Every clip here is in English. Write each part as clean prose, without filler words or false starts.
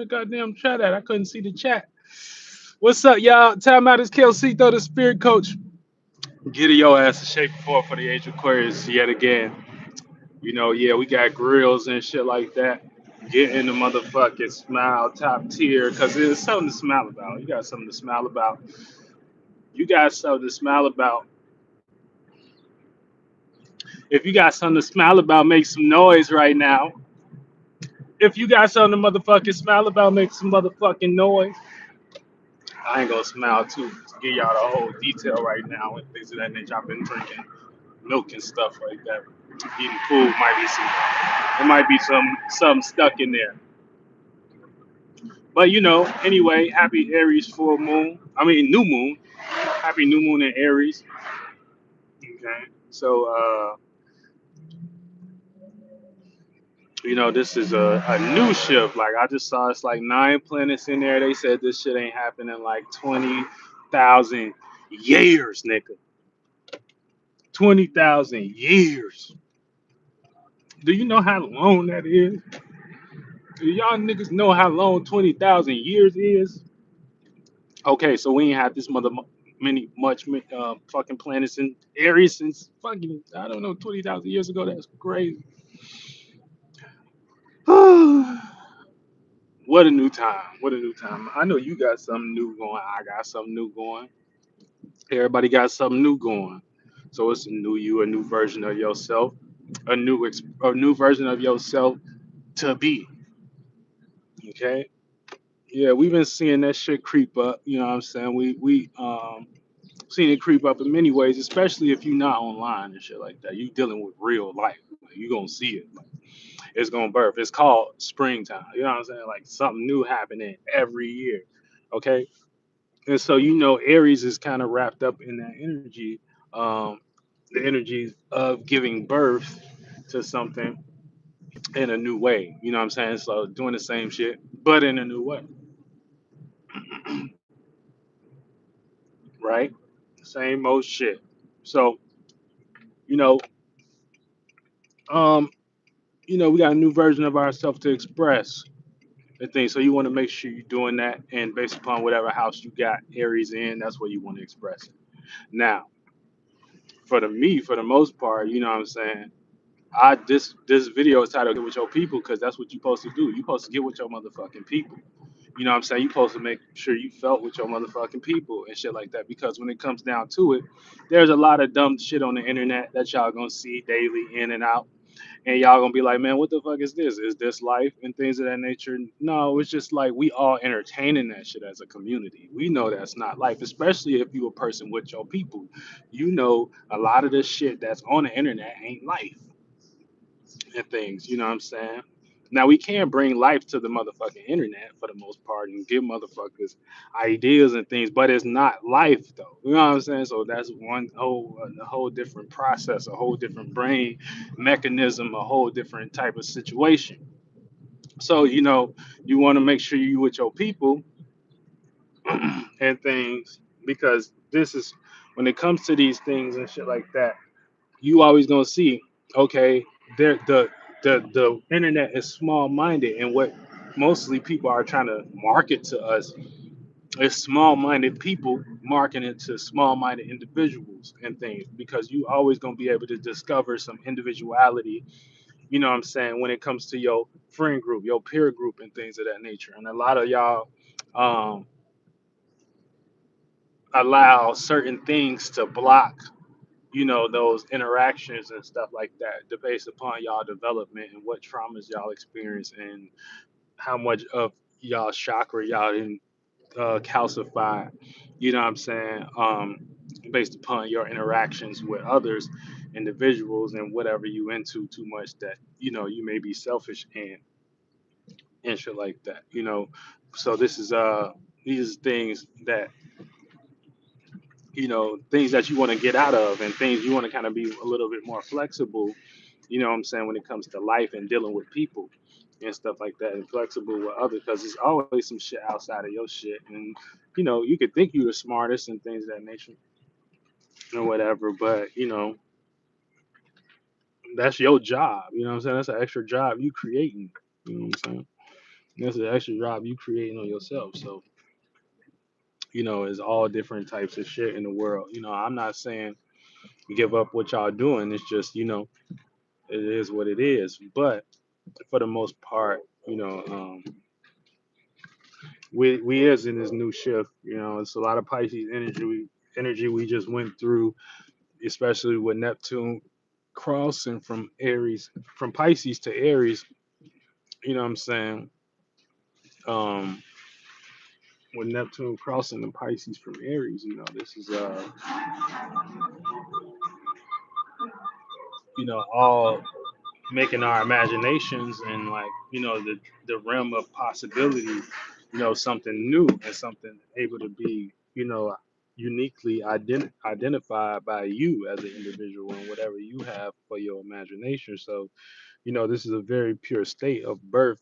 goddamn chat at? I couldn't see the chat. What's up, y'all? Time out is Kelsito, the spirit coach. Get your ass a shape for the age of Aquarius yet again. Yeah, we got grills and shit like that. Getting the motherfucking smile top tier because there's something to smile about. You got something to smile about. You got something to smile about. If you got something to smile about, make some noise right now. If you got something to motherfucking smile about, make some motherfucking noise. I ain't gonna smile too to give y'all the whole detail right now and things of that nature. I've been drinking milk and stuff like that. Eating food might be some stuck in there. But anyway, happy Aries full moon. I mean new moon. Happy new moon in Aries. Okay. So this is a new shift. Like I just saw it's like 9 planets in there. They said this shit ain't happening in like 20,000 years, nigga. 20,000 years. Do you know how long that is? Do y'all niggas know how long 20,000 years is? Okay, so we ain't had this fucking planets in Aries since fucking I don't know 20,000 years ago. That's crazy. What a new time. What a new time. I know you got something new going. I got something new going. Everybody got something new going. So it's a new you, a new version of yourself, a new version of yourself to be. Okay? Yeah, we've been seeing that shit creep up. You know what I'm saying? We seen it creep up in many ways, especially if you're not online and shit like that. You dealing with real life. Like, you gonna see it. Like, it's gonna birth. It's called springtime. You know what I'm saying? Like something new happening every year. Okay. And so Aries is kind of wrapped up in that energy, the energy of giving birth to something in a new way. You know what I'm saying? So doing the same shit, but in a new way, right? Same old shit. So you know, um, we got a new version of ourselves to express and things. So you want to make sure you're doing that, and based upon whatever house you got Aries in, that's where you want to express it. Now, for the most part, you know what I'm saying. This video is titled "Get with Your People" because that's what you're supposed to do. You're supposed to get with your motherfucking people. You know what I'm saying? You're supposed to make sure you felt with your motherfucking people and shit like that. Because when it comes down to it, there's a lot of dumb shit on the internet that y'all gonna see daily in and out. And y'all gonna be like, man, what the fuck is this? Is this life and things of that nature? No, it's just like we all entertaining that shit as a community. We know that's not life, especially if you a person with your people. A lot of this shit that's on the internet ain't life and things. You know what I'm saying? Now we can bring life to the motherfucking internet for the most part and give motherfuckers ideas and things, but it's not life though. You know what I'm saying? So that's one whole a whole different process, a whole different brain mechanism, a whole different type of situation. So you want to make sure you with your people and things because this is when it comes to these things and shit like that you always gonna see, okay, there the internet is small minded, and what mostly people are trying to market to us is small minded people marketing it to small minded individuals and things because you always gonna be able to discover some individuality, you know what I'm saying, when it comes to your friend group, your peer group and things of that nature. And a lot of y'all um allow certain things to block those interactions and stuff like that, based upon y'all development and what traumas y'all experience and how much of y'all chakra y'all didn't calcify, you know what I'm saying, based upon your interactions with others, individuals, and whatever you into too much that, you may be selfish and shit like that, So these things that things that you want to get out of and things you want to kind of be a little bit more flexible, you know what I'm saying, when it comes to life and dealing with people and stuff like that and flexible with others because there's always some shit outside of your shit. And, you could think you're the smartest and things of that nature or whatever, but, that's your job. You know what I'm saying? That's an extra job you creating. You know what I'm saying? That's an extra job you creating on yourself. So, it's all different types of shit in the world. I'm not saying give up what y'all doing. It's just, it is what it is. But for the most part, we is in this new shift. It's a lot of Pisces energy we just went through, especially with Neptune crossing from Aries, from Pisces to Aries. You know what I'm saying? Um, with Neptune crossing the Pisces from Aries, this is all making our imaginations and like the realm of possibility, something new and something able to be uniquely identified by you as an individual and whatever you have for your imagination. So this is a very pure state of birth.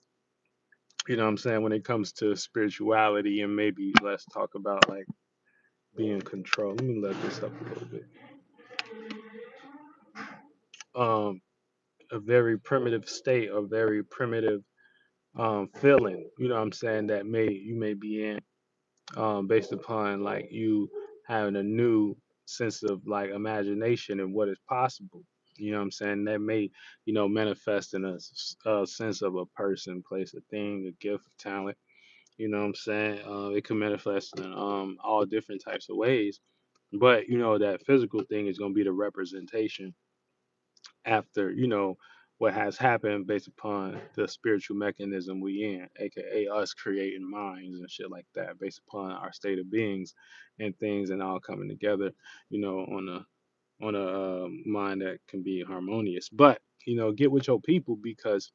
What I'm saying, when it comes to spirituality, and maybe let's talk about like being controlled. Let me let this up a little bit. um a very primitive state, a very primitive feeling, what I'm saying, that you may be in, based upon like you having a new sense of like imagination and what is possible. What I'm saying, that may manifest in a sense of a person, place, a thing, a gift, talent. What I'm saying, it can manifest in all different types of ways. But that physical thing is going to be the representation after what has happened, based upon the spiritual mechanism we in, aka us creating minds and shit like that, based upon our state of beings and things, and all coming together on a mind that can be harmonious. But get with your people, because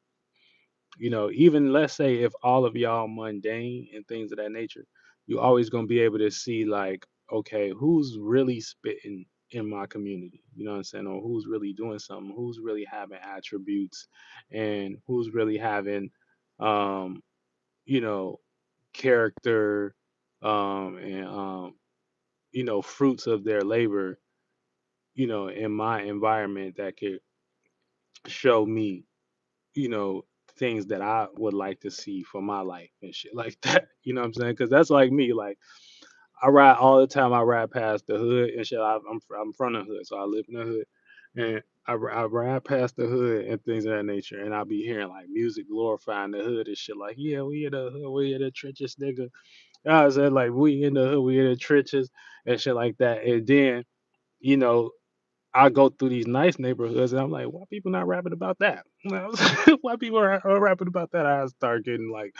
even let's say if all of y'all mundane and things of that nature, you always gonna be able to see like, okay, who's really spitting in my community? You know what I'm saying? Or who's really doing something? Who's really having attributes, and who's really having, um, you know, character, and fruits of their labor, in my environment that could show me you know, things that I would like to see for my life and shit like that. You know what I'm saying? Because that's like me. Like I ride all the time. I ride past the hood and shit. I'm from the hood, so I live in the hood, and I ride past the hood and things of that nature, and I be hearing like music glorifying the hood and shit. Like, yeah, we in the hood, we in the trenches, nigga. I said like, we in the hood, we in the trenches and shit like that. And then you know I go through these nice neighborhoods, and I'm like, why people not rapping about that? Why people are rapping about that? I start getting like,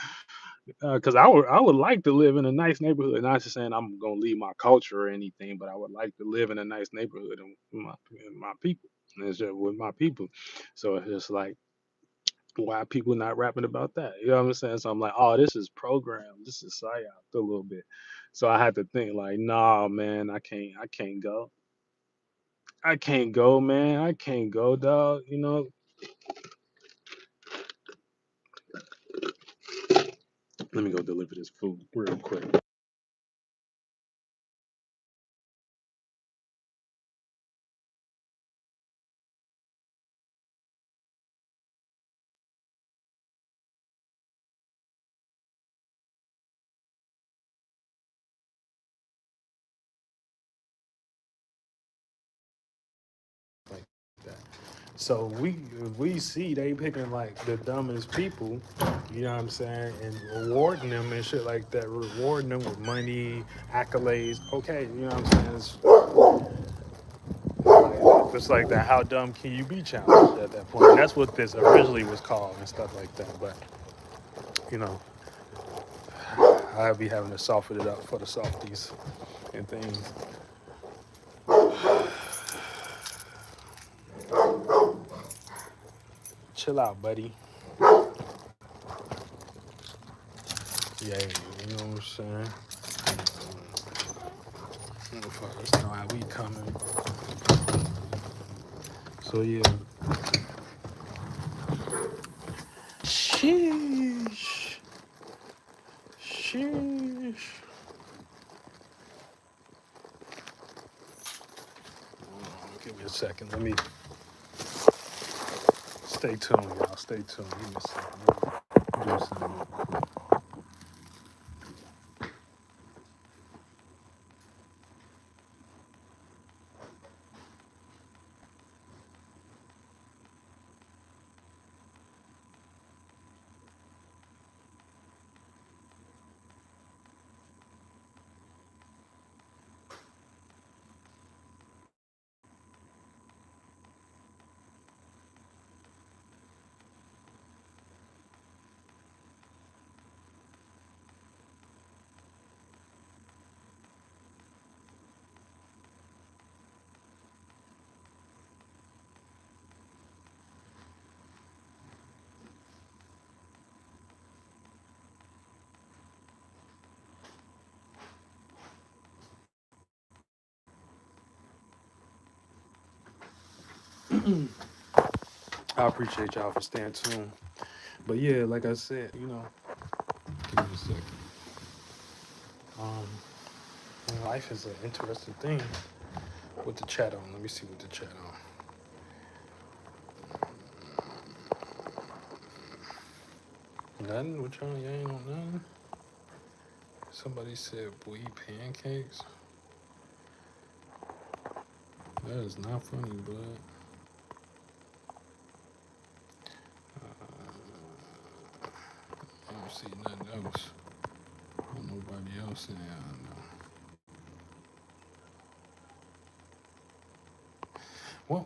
because I would like to live in a nice neighborhood. Not just saying I'm gonna leave my culture or anything, but I would like to live in a nice neighborhood and my people. And it's just with my people. So it's just like, why people not rapping about that? You know what I'm saying? So I'm like, oh, this is programmed. This is psyop a little bit. So I had to think like, nah, man, I can't go. I can't go, man. I can't go, dog. Let me go deliver this food real quick. Like that. So we see they picking like the dumbest people, you know what I'm saying, and rewarding them and shit like that, rewarding them with money, accolades. Okay, you know what I'm saying? It's like that. How dumb can you be challenged at that point? And that's what this originally was called and stuff like that. But you know, I'll be having to soften it up for the softies and things. Chill out, buddy. Yeah, you know what I'm saying? Motherfuckers know how we coming. So yeah. Sheesh. Sheesh. Give me a second. Let me stay tuned, y'all. Stay tuned. Give me a second. Let me do something real quick. I appreciate y'all for staying tuned. But yeah, like I said, give me a second. Um, life is an interesting thing with the chat on. Let me see what the chat on. Nothing? What y'all? You ain't on nothing? Somebody said, "Boy, eat pancakes." That is not funny, but I don't see nothing else. Nobody else in there. I know. Well,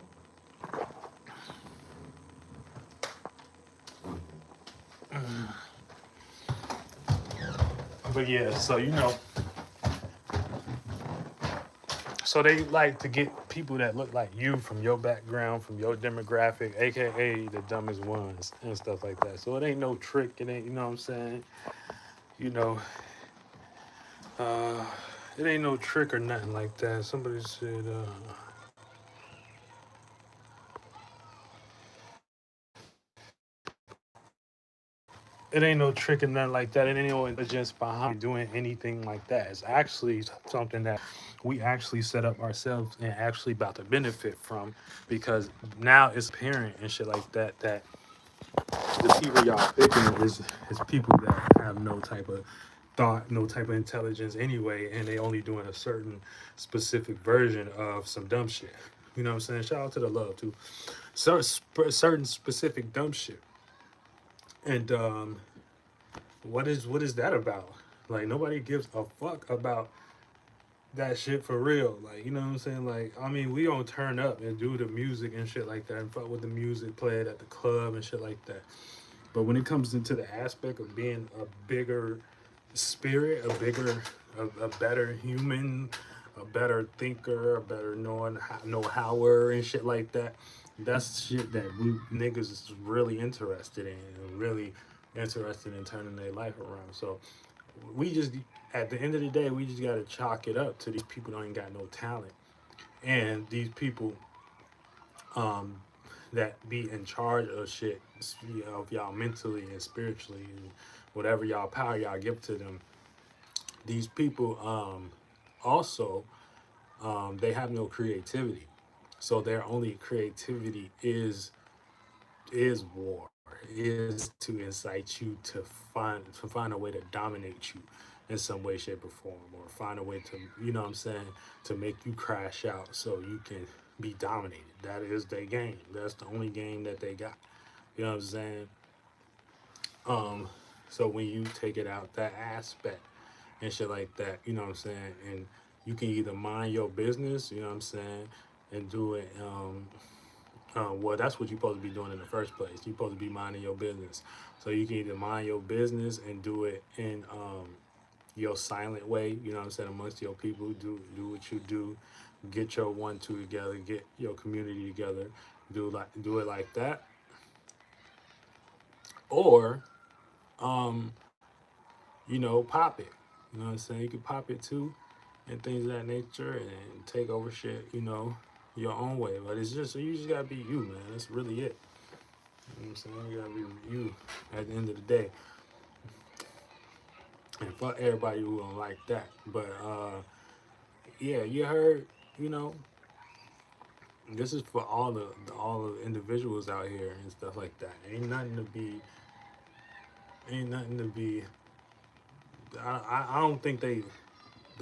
but yeah, so so they like to get people that look like you from your background, from your demographic, aka the dumbest ones and stuff like that. So it ain't no trick. It ain't, you know what I'm saying? You know, uh, it ain't no trick or nothing like that. Somebody said, it ain't no trick or nothing like that. It ain't no intelligence behind doing anything like that. It's actually something that we actually set up ourselves and actually about to benefit from, because now it's apparent and shit like that that the people y'all picking is people that have no type of thought, no type of intelligence anyway, and they only doing a certain specific version of some dumb shit. You know what I'm saying? Shout out to the love too. Certain specific dumb shit. And what is that about? Like nobody gives a fuck about that shit for real. Like, you know what I'm saying? Like, I mean, we don't turn up and do the music and shit like that and fuck with the music played at the club and shit like that. But when it comes into the aspect of being a bigger spirit, a better human, a better thinker, a better know-hower and shit like that, that's shit that we niggas is really interested in and really interested in turning their life around. So we just, at the end of the day, we just gotta chalk it up to these people that ain't got no talent, and these people um, that be in charge of shit, of y'all mentally and spiritually and whatever y'all power y'all give to them. These people also they have no creativity, so their only creativity is war, is to incite you to find a way to dominate you in some way, shape, or form, or find a way to, you know what I'm saying, to make you crash out so you can be dominated. That is their game. That's the only game that they got. You know what I'm saying? Um, so when you take it out that aspect and shit like that, you know what I'm saying, and you can either mind your business, you know what I'm saying, and do it. Well, that's what you're supposed to be doing in the first place. You're supposed to be minding your business. So you can either mind your business and do it in your silent way, you know what I'm saying, amongst your people. Do what you do, get your 1-2 together, get your community together, do it like that, or um, pop it. You know what I'm saying? You can pop it too, and things of that nature, and take over shit, your own way. But it's just, you just gotta be you, man. That's really it. You know what I'm saying? You gotta be you at the end of the day. And fuck everybody who don't like that. But yeah, you heard, you know, this is for all the individuals out here and stuff like that. Ain't nothing to be. I don't think they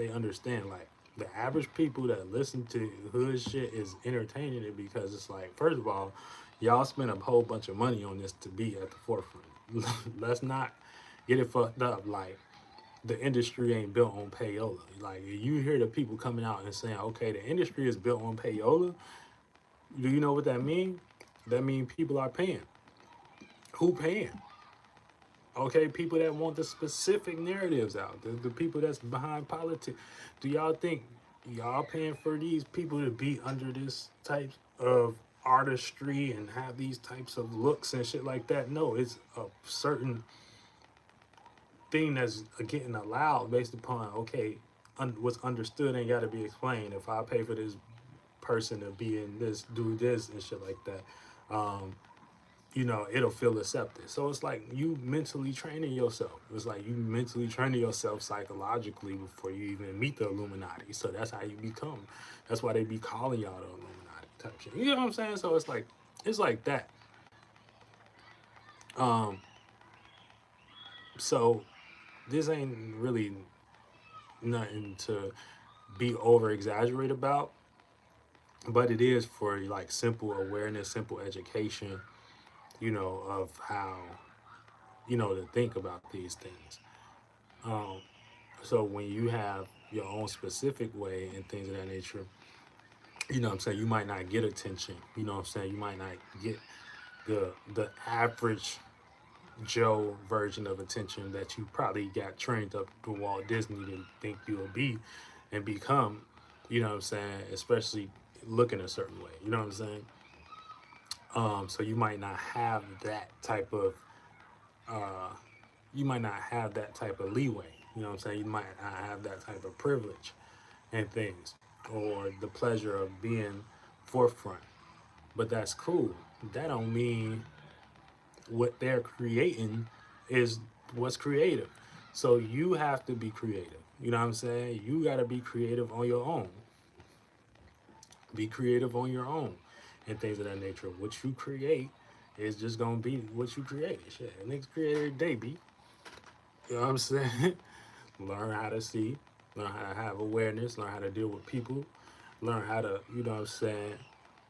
understand, like, the average people that listen to hood shit is entertaining it because it's like, first of all, y'all spend a whole bunch of money on this to be at the forefront. Let's not get it fucked up. Like, the industry ain't built on payola. Like, you hear the people coming out and saying, okay, the industry is built on payola. Do you know what that means? That means people are paying. Who paying? Okay, people that want the specific narratives out, the people that's behind politics. Do y'all think y'all paying for these people to be under this type of artistry and have these types of looks and shit like that? No, it's a certain thing that's getting allowed based upon, okay, what's understood ain't got to be explained. If I pay for this person to be in this, do this, and shit like that. Um, it'll feel accepted. So it's like you mentally training yourself. It's like you mentally training yourself psychologically before you even meet the Illuminati. So that's how you become. That's why they be calling y'all the Illuminati type shit. You know what I'm saying? So it's like that. Um, so this ain't really nothing to be over exaggerate about, but it is for like simple awareness, simple education, of how, to think about these things. Um, so when you have your own specific way and things of that nature, what I'm saying, you might not get attention. What I'm saying, you might not get the average Joe version of attention that you probably got trained up to Walt Disney to think you'll be and become, what I'm saying, especially looking a certain way, you know what I'm saying? So you might not have that type of uh leeway, you know what I'm saying? You might not have that type of privilege and things or the pleasure of being forefront. But that's cool. That don't mean what they're creating is what's creative. So you have to be creative. You know what I'm saying? You got to be creative on your own. Be creative on your own and things of that nature. What you create is just going to be what you create. Shit, niggas create every day, B. You know what I'm saying? Learn how to see, learn how to have awareness, learn how to deal with people, learn how to,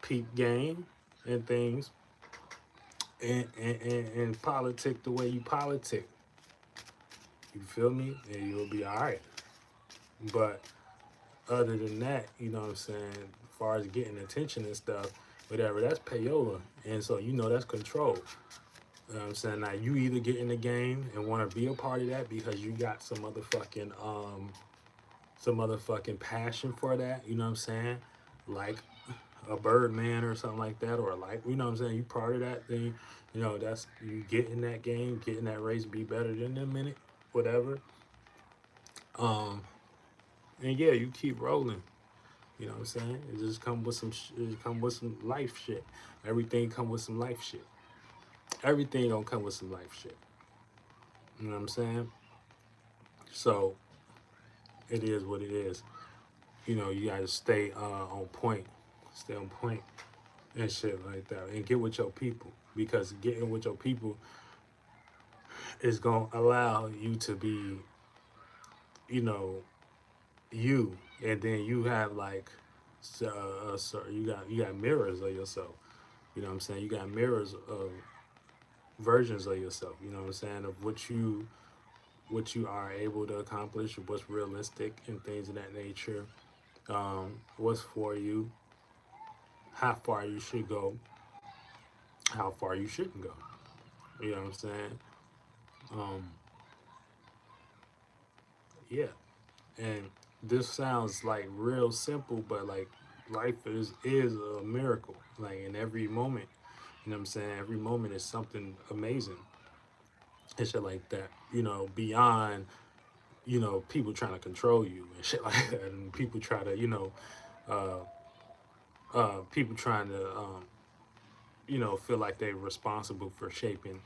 peep game and things, and politic the way you politic. You feel me? And you'll be all right. But other than that, what I'm saying, as far as getting attention and stuff, whatever, that's payola. And so, that's control. You know what I'm saying? Now, you either get in the game and want to be a part of that because you got some motherfucking passion for that, you know what I'm saying? Like a Birdman or something like that, or like, you know what I'm saying? You part of that thing, that's you get in that game, get in that race, be better than them in it, whatever. Um, and yeah, you keep rolling. You know what I'm saying? It just come with it come with some life shit. Everything come with some life shit. Everything gonna come with some life shit. You know what I'm saying? So it is what it is. You gotta stay on point, stay on point and shit like that, and get with your people because getting with your people is gonna allow you to be, you know, you, and then you have like, so you got mirrors of yourself. You know what I'm saying? You got mirrors of versions of yourself. You know what I'm saying? Of what you are able to accomplish, what's realistic, and things of that nature. What's for you, how far you should go, how far you shouldn't go. You know what I'm saying? Um, yeah. And this sounds like real simple, but like life is a miracle. Like in every moment, you know what I'm saying? Every moment is something amazing and shit like that. Beyond people trying to control you and shit like that, and people try to uh, people trying to feel like they're responsible for shaping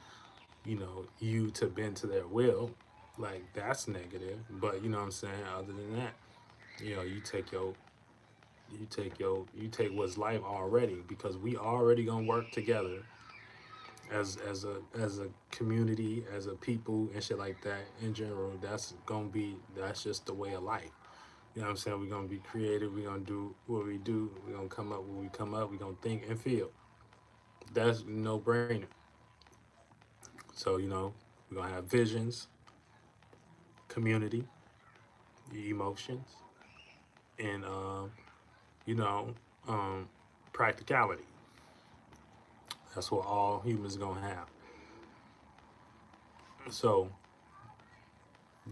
you to bend to their will. Like that's negative, but you know what I'm saying. Other than that, you take what's life already, because we already gonna work together as a community, as a people and shit like that in general. That's just the way of life. You know what I'm saying? We're gonna be creative, we're gonna do what we do, we're gonna come up when we come up, we're gonna think and feel. That's no brainer. So, we're gonna have visions, community, emotions, and you know, um practicality. That's what all humans gonna have. So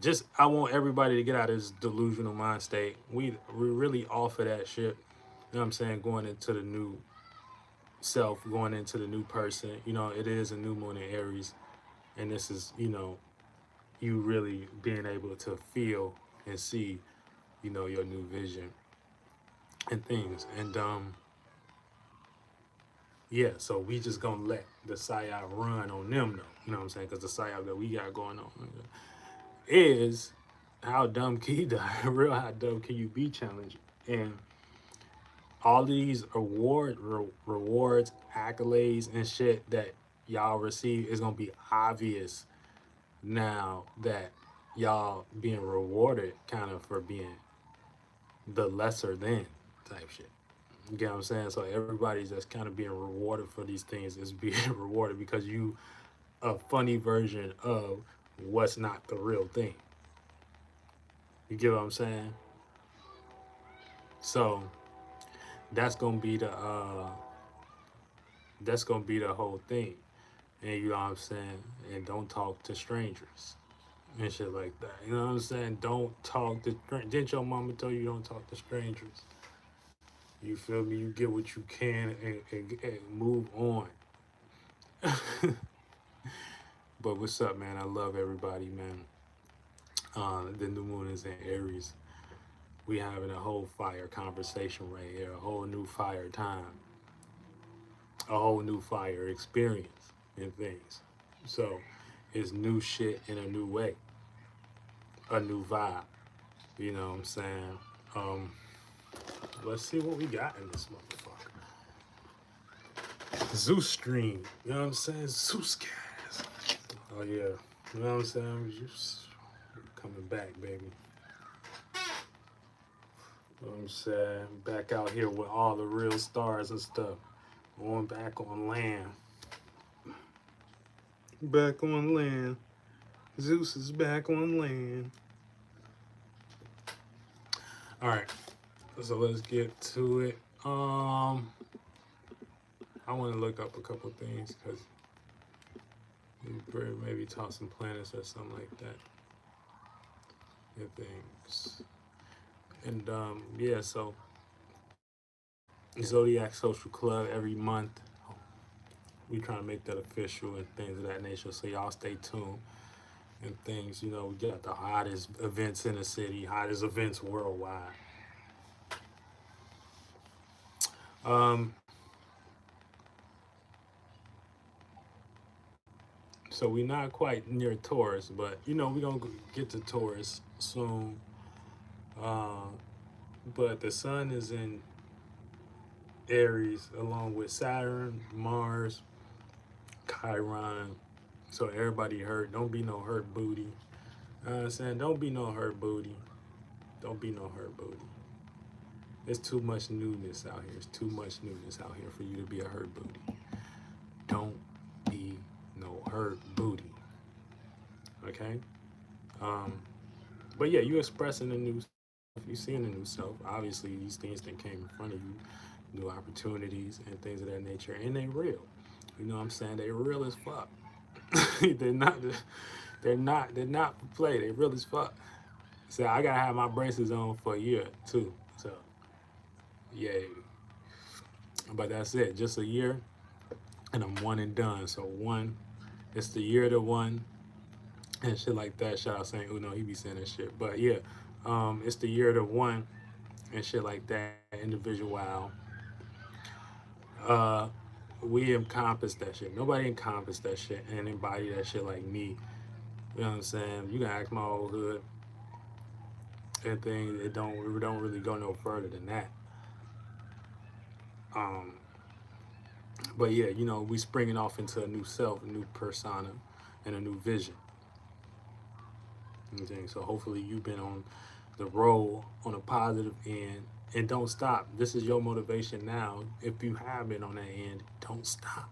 just I want everybody to get out of this delusional mind state. We're really off of that shit. You know what I'm saying? Going into the new self, going into the new person. It is a new moon in Aries, and this is you really being able to feel and see your new vision and things. And yeah, so we just gonna let the psyop run on them though. You know what I'm saying? Because the psyop that we got going on is how dumb can you die? Real how dumb can you be challenged? And all these rewards, accolades, and shit that y'all receive is gonna be obvious now that y'all being rewarded kind of for being the lesser than type shit. You get what I'm saying? So everybody's just kind of being rewarded for these things is being rewarded because you a funny version of what's not the real thing. You get what I'm saying? So that's gonna be the whole thing. And you know what I'm saying? And don't talk to strangers and shit like that. You know what I'm saying? Don't talk to didn't your mama tell you don't talk to strangers? You feel me? You get what you can and move on. But what's up, man? I love everybody, man. The new moon is in Aries. We having a whole fire conversation right here, a whole new fire time, a whole new fire experience and things. So it's new shit in a new way, a new vibe. You know what I'm saying? Um, let's see what we got in this motherfucker. Zeus stream. You know what I'm saying? Zeus gas. Oh yeah. You know what I'm saying? Just coming back, baby. You know what I'm saying? Back out here with all the real stars and stuff. Going back on land. Back on land. Zeus is back on land. All right. So let's get to it. I want to look up a couple things because maybe toss some planets or something like that and things. And yeah, so Zodiac Social Club every month. We trying to make that official and things of that nature. So y'all stay tuned and things. You know, we got the hottest events in the city, hottest events worldwide. Um, so we not quite near Taurus, but you know we gonna get to Taurus soon. Uh, but the sun is in Aries along with Saturn, Mars, Chiron. So everybody hurt. Don't be no hurt booty. You know what I'm saying? Don't be no hurt booty. Don't be no hurt booty. There's too much newness out here. There's too much newness out here for you to be a hurt booty. Don't be no hurt booty. Okay? Um, but yeah, you expressing the new self. You seeing the new self. Obviously, these things that came in front of you, new opportunities and things of that nature, and they real. You know what I'm saying? They real as fuck. they're not. They're not for play. They real as fuck. So I gotta have my braces on for a year too. So yeah, but that's it. Just a year, and I'm one and done. So one, it's the year to one, and shit like that. Shout out saying Uno, he be saying that shit. But yeah, it's the year to one and shit like that. Individual. Uh, we encompass that shit. Nobody encompass that shit and embody that shit like me. You know what I'm saying? You can ask my old hood and things. It don't really go no further than that. Um, but yeah, you know, we springing off into a new self, a new persona, and a new vision. Okay, so hopefully you've been on the roll on a positive end and don't stop. This is your motivation now. If you have been on that end, don't stop.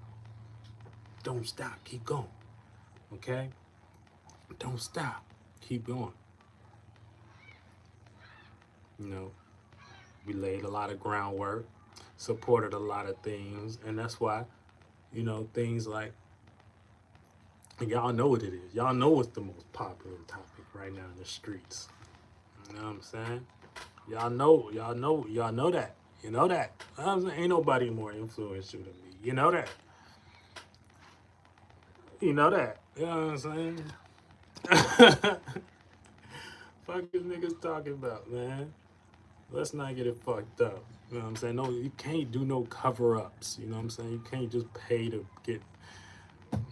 Don't stop. Keep going. Okay? Don't stop. Keep going. You know, we laid a lot of groundwork, supported a lot of things, and that's why, you know, things like y'all know what it is. Y'all know what's the most popular topic right now in the streets. You know what I'm saying? Y'all know that. You know that. I'm saying, ain't nobody more influential than me. You know that. You know that. You know what I'm saying? Fuck is niggas talking about, man? let's not get it fucked up. You know what I'm saying? No, you can't do no cover ups. You know what I'm saying? You can't just pay to get,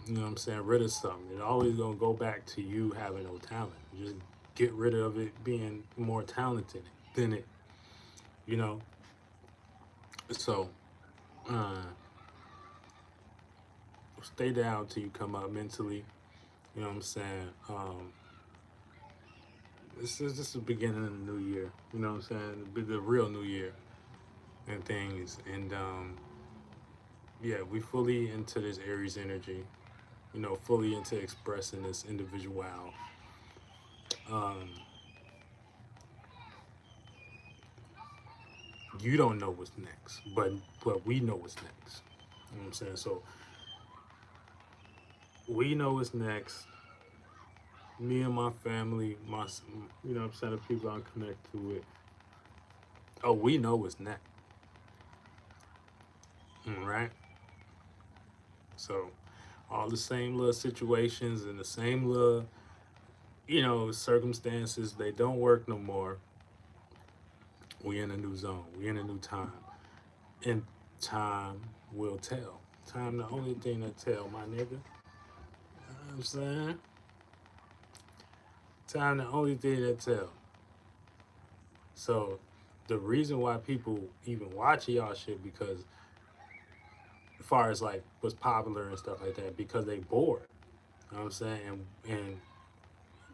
you know what I'm saying, rid of something. It's always gonna go back to you having no talent. Just get rid of it being more talented than it, you know? So, uh, stay down till you come up mentally. You know what I'm saying? This is the beginning of the new year. You know what I'm saying? The real new year and things. And yeah, we fully into this Aries energy. You know, fully into expressing this individual. Um, you don't know what's next, but we know what's next. You know what I'm saying? So we know what's next. Me and my family, you know what I'm saying, the people I'm connected with. Oh, we know what's next, right? So all the same little situations and the same little, circumstances, they don't work no more. We in a new zone. We in a new time. And time will tell. Time the only thing that tell, my nigga. You know what I'm saying? Time the only thing that tell. So the reason why people even watch y'all shit because as far as like what's popular and stuff like that, because they bored. You know what I'm saying? And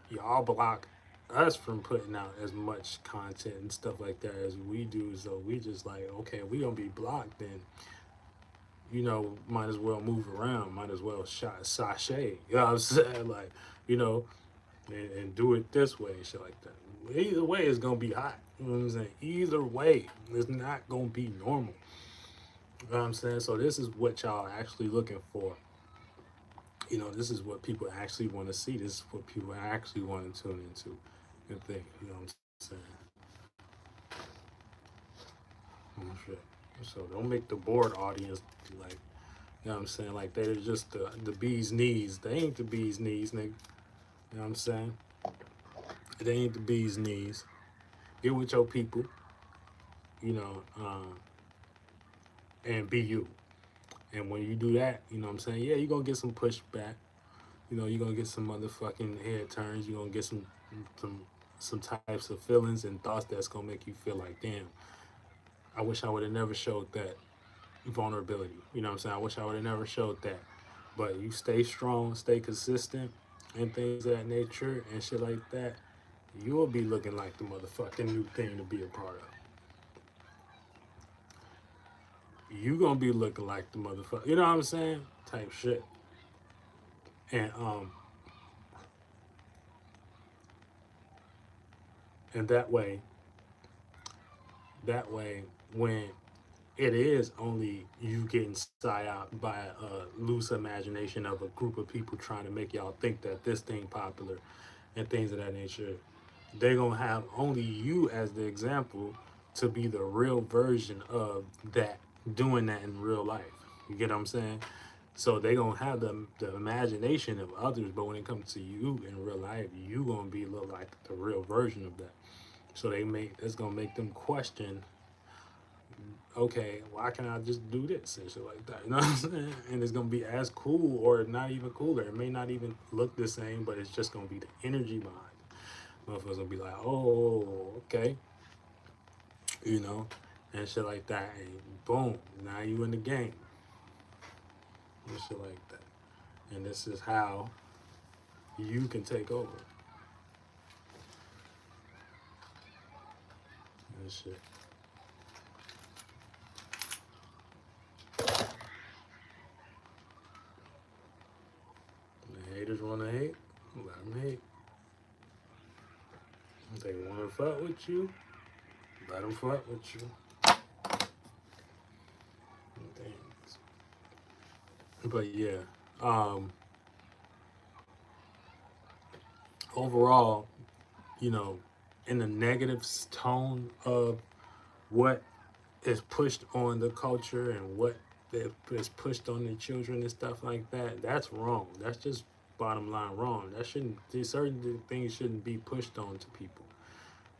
y'all block us from putting out as much content and stuff like that as we do. So we just like, okay, we gonna be blocked, then might as well move around, might as well sashay. You know what I'm saying? Like, you know, and do it this way and shit like that. Either way, it's gonna be hot. You know what I'm saying? Either way, it's not gonna be normal. You know what I'm saying? So this is what y'all are actually looking for. This is what people actually want to see. This is what people actually want to tune into and think. You know what I'm saying? Oh, shit. So don't make the board audience like, you know what I'm saying? Like they're just the bee's knees. They ain't the bee's knees, nigga. You know what I'm saying? They ain't the bee's knees. Get with your people, you know, and be you. And when you do that, you know what I'm saying? Yeah, you're going to get some pushback. You're going to get some motherfucking head turns. You're going to get some some types of feelings and thoughts that's going to make you feel like, damn, I wish I would have never showed that vulnerability. You know what I'm saying? I wish I would have never showed that. But you stay strong, stay consistent, and things of that nature and shit like that, you will be looking like the motherfucking new thing to be a part of. You gonna be looking like the motherfucker. You know what I'm saying? Type shit. And and that way when it is only you getting psyoped by a loose imagination of a group of people trying to make y'all think that this thing popular and things of that nature, they're gonna have only you as the example to be the real version of that, doing that in real life. You get what I'm saying? So they gonna have the imagination of others, but when it comes to you in real life, you gonna be look like the real version of that. So it's gonna make them question, okay, why can't I just do this and shit like that? You know what I'm saying? And it's gonna be as cool or not even cooler. It may not even look the same, but it's just gonna be the energy behind it. Motherfuckers gonna be like, oh, okay, you know, and shit like that. And boom, now you in the game and shit like that. And this is how you can take over and shit. The haters wanna hate, let them hate. If they wanna fuck with you, let them fuck with you. But yeah, um, overall, you know, in the negative tone of what is pushed on the culture and what is pushed on the children and stuff like that, that's wrong. That's just bottom line wrong. That shouldn't, these certain things shouldn't be pushed on to people.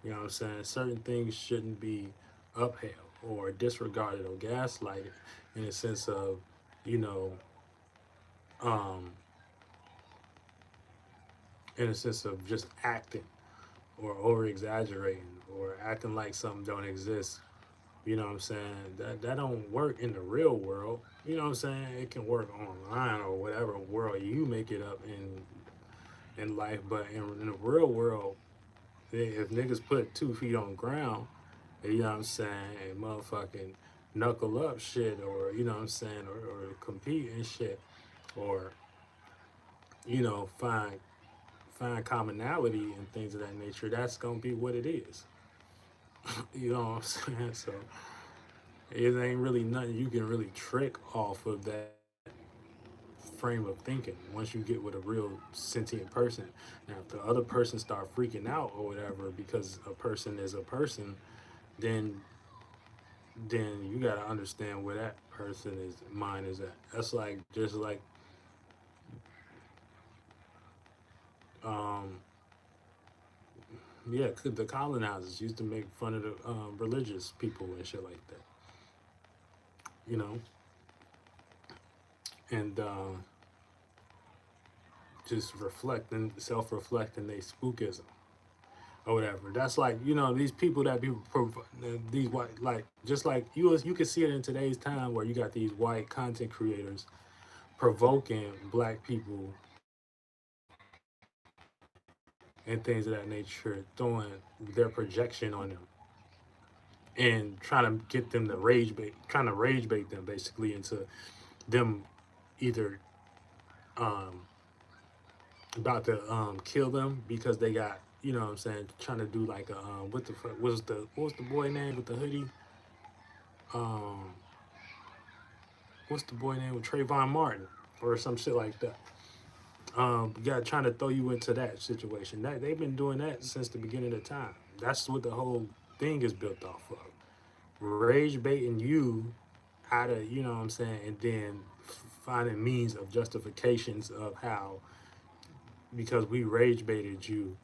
You know what I'm saying? Certain things shouldn't be upheld or disregarded or gaslighted in a sense of, you know, um, in a sense of just acting or over exaggerating or acting like something don't exist. You know what I'm saying? That don't work in the real world. You know what I'm saying? It can work online or whatever world you make it up in life, but in the real world, if niggas put 2 feet on the ground, you know what I'm saying, and motherfucking knuckle up shit, or you know what I'm saying, or compete and shit, or find commonality and things of that nature, that's gonna be what it is. You know what I'm saying? So it ain't really nothing you can really trick off of that frame of thinking once you get with a real sentient person. Now, if the other person start freaking out or whatever because a person is a person, then then you gotta understand where that person is mind is at. That's like just like um yeah, the colonizers used to make fun of the religious people and shit like that, you know, and just reflecting, self-reflecting they spookism or whatever. That's like these people that be these white, like just like you can see it in today's time where you got these white content creators provoking black people and things of that nature, throwing their projection on them and trying to get them to rage bait, trying to rage bait them basically into them either um, about to kill them because they got what I'm saying, trying to do like a what the fuck was the what was the boy name with the hoodie? Um, what's the boy name with Trayvon Martin or some shit like that? Got trying to throw you into that situation. That they've been doing that since the beginning of time. That's what the whole thing is built off of. Rage baiting you out of what I'm saying, and then finding means of justifications of how because we rage baited you,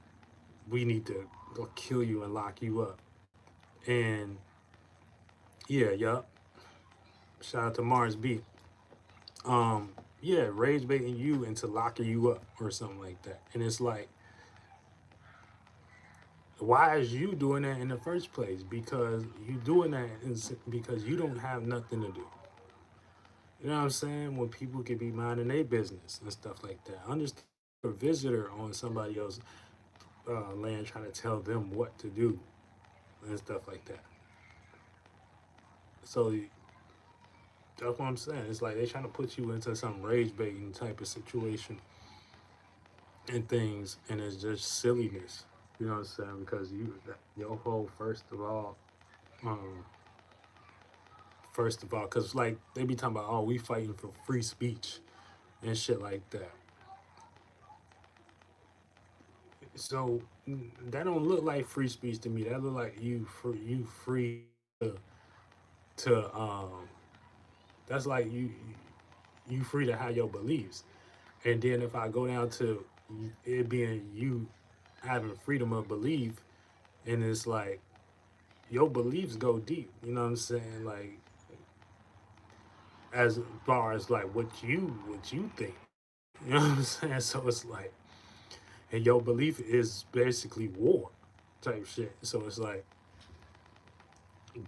we need to go kill you and lock you up. And yeah, yup. Shout out to Mars B. Um, yeah, rage baiting you into locking you up or something like that. And it's like, why is you doing that in the first place? Because you doing that is because you don't have nothing to do. You know what I'm saying? When people can be minding their business and stuff like that. Understand you're a visitor on somebody else's land trying to tell them what to do and stuff like that. So that's what I'm saying. It's like they trying to put you into some rage baiting type of situation and things, and it's just silliness. You know what I'm saying? Because your whole um, first of all, because like they be talking about, oh, we fighting for free speech and shit like that. So that don't look like free speech to me. That look like you free to that's like you free to have your beliefs. And then if I go down to it being you having freedom of belief, and it's like your beliefs go deep. You know what I'm saying? Like as far as like what you think. You know what I'm saying? So it's like, and your belief is basically war type shit. So it's like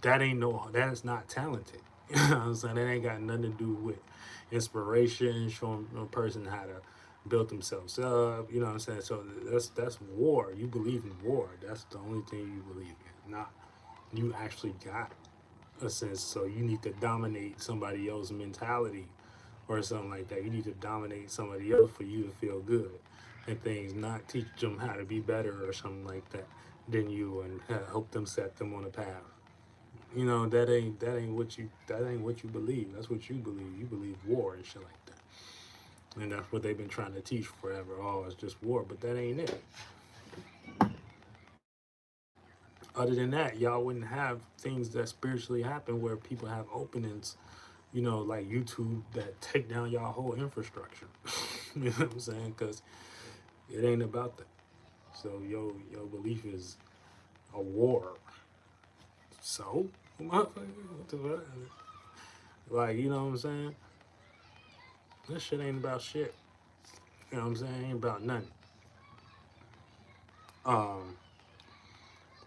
that is not talented. You know what I'm saying? That ain't got nothing to do with inspiration, showing a person how to build themselves up. You know what I'm saying? So that's war. You believe in war. That's the only thing you believe in. Not you actually got a sense. So you need to dominate somebody else's mentality or something like that. You need to dominate somebody else for you to feel good and things. Not teach them how to be better or something like that than you, and help them set them on a path. That ain't what you believe. That's what you believe. You believe war and shit like that, and that's what they've been trying to teach forever. Oh, it's just war, but that ain't it. Other than that, y'all wouldn't have things that spiritually happen where people have openings, like YouTube that take down y'all whole infrastructure. You know what I'm saying? Because it ain't about that. So your belief is a war. So, motherfucker, like, you know what I'm saying? This shit ain't about shit. You know what I'm saying? Ain't about nothing. Um,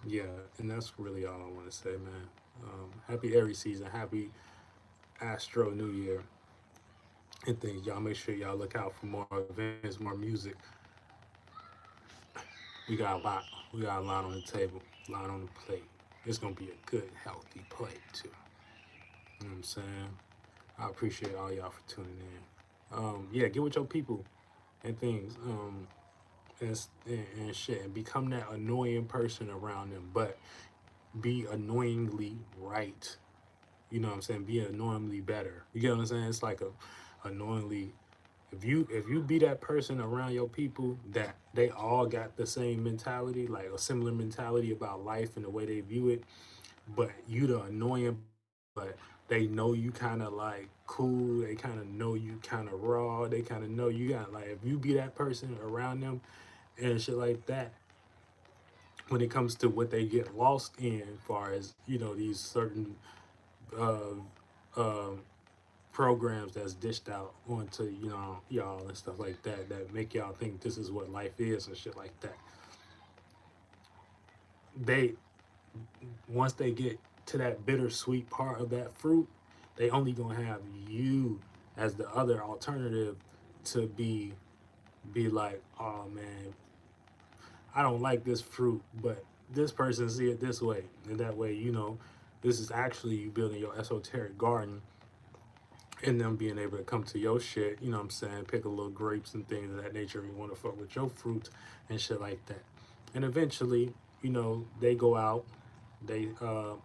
yeah, and that's really all I want to say, man. Happy Aries season, happy Astro New Year, and things. Y'all make sure y'all look out for more events, more music. We got a lot on the table, a lot on the plate. It's gonna be a good, healthy plate too. You know what I'm saying? I appreciate all y'all for tuning in. Yeah, get with your people and things. And shit, and become that annoying person around them, but be annoyingly right. You know what I'm saying? Be annoyingly better. You get what I'm saying? It's like a annoyingly. If you be that person around your people that they all got the same mentality, like a similar mentality about life and the way they view it, but you the annoying person, but they know you kind of like cool. They kind of know you kind of raw. They kind of know you got like if you be that person around them and shit like that, when it comes to what they get lost in, as far as these certain uh, uh, programs that's dished out onto y'all and stuff like that that make y'all think this is what life is and shit like that. They Once they get to that bittersweet part of that fruit, they only gonna have you as the other alternative to be like, oh man, I don't like this fruit, but this person see it this way, and that way, this is actually you building your esoteric garden, and them being able to come to your shit. You know what I'm saying? Pick a little grapes and things of that nature. You want to fuck with your fruits and shit like that, and eventually, they go out, they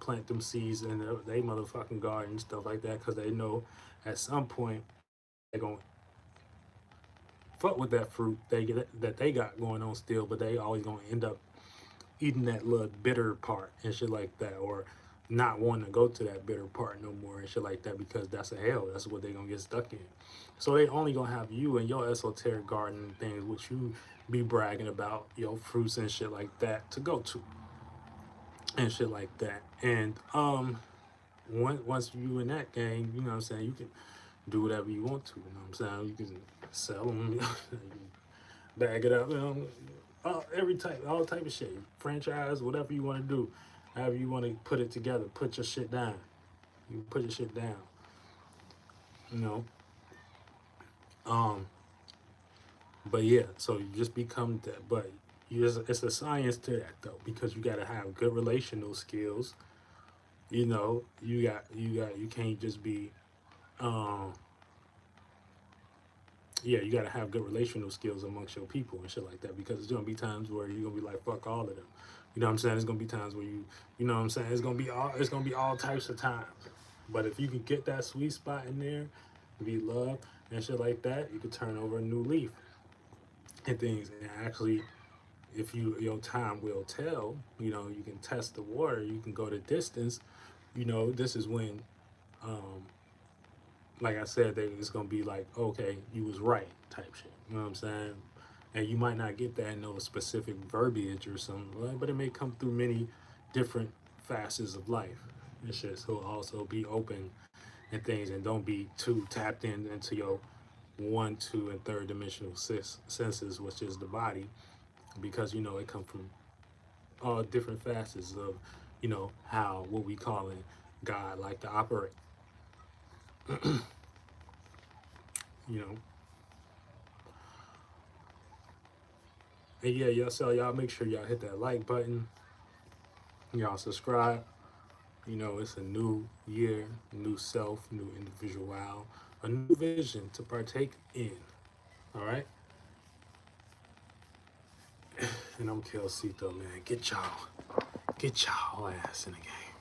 plant them seeds in they motherfucking garden, stuff like that, because they know at some point they're gonna fuck with that fruit that they got going on still, but they always gonna end up eating that little bitter part and shit like that, or not wanting to go to that bitter part no more and shit like that, because that's a hell. That's what they gonna get stuck in. So they only gonna have you and your esoteric garden and things, which you be bragging about your fruits and shit like that to go to and shit like that. And once you in that game, you know what I'm saying, you can do whatever you want to. You know what I'm saying? You can sell them, bag it up, every type, all type of shit, franchise, whatever you want to do, however you want to put it together. Put your shit down. You put your shit down. You know. Um. But yeah, so you just become that. But it's a science to that though, because you got to have good relational skills. You can't just be um yeah, you gotta have good relational skills amongst your people and shit like that, because there's gonna be times where you're gonna be like fuck all of them. You know what I'm saying? There's gonna be times where you know what I'm saying? It's gonna be all types of times. But if you can get that sweet spot in there, be loved and shit like that, you can turn over a new leaf and things. And actually, if your time will tell, you can test the water, you can go the distance. This is when um, like I said, it's gonna be like, okay, you was right, type shit. You know what I'm saying? And you might not get that in no specific verbiage or something, right? But it may come through many different facets of life and shit. So also be open and things, and don't be too tapped into your one, two, and third dimensional senses, which is the body, because it comes from all different facets of how what we call it God like to operate. You know, and yeah, y'all make sure y'all hit that like button. Y'all subscribe. It's a new year, new self, new individual, a new vision to partake in. All right. And I'm Kelsito, man. Get y'all ass in the game.